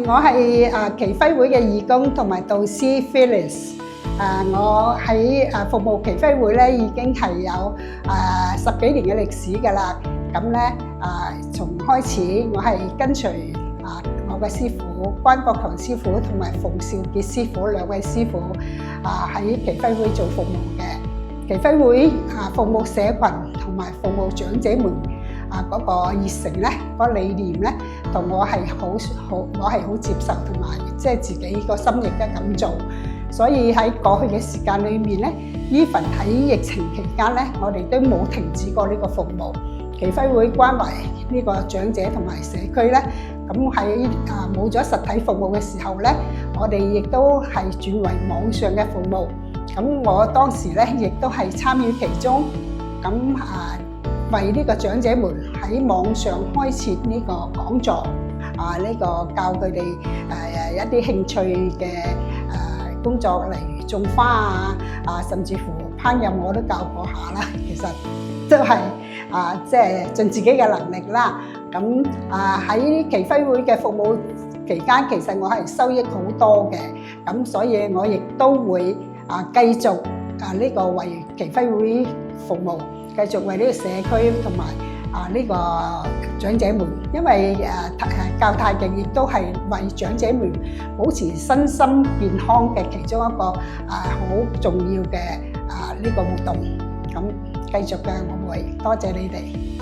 我係耆暉會嘅義工同埋導師 Phyllis。我喺服務耆暉會咧已經係有10幾年嘅歷史㗎啦。咁咧從開始我係跟隨我嘅師傅關國強師傅同埋馮兆傑師傅兩位師傅喺耆暉會做服務嘅。耆暉會服務社群同埋服務長者們嗰個熱誠咧，嗰個理念咧，同我係好接受同埋即係自己個心亦都咁做。所以喺過去嘅時間裏面咧，even喺疫情期間咧，我哋都冇停止過呢個服務。耆暉會關懷呢個長者同埋社區咧，咁喺冇咗實體服務嘅時候咧，我哋亦都係轉為網上嘅服務。咁我當時咧亦都係參與其中，咁為呢個長者們喺網上開設呢個講座，呢個教佢哋一啲興趣嘅工作，例如種花甚至乎烹飪我都教過下啦。其實都係即係盡自己嘅能力啦。咁喺耆暉會嘅服務期間，其實我係收益好多嘅。咁所以我亦都會繼續呢個為耆暉會服務，繼續為呢個社區同埋呢個長者們，因為教太極亦都係為長者們保持身心健康嘅其中一個好重要嘅呢個活動。咁繼續嘅我會多謝你哋。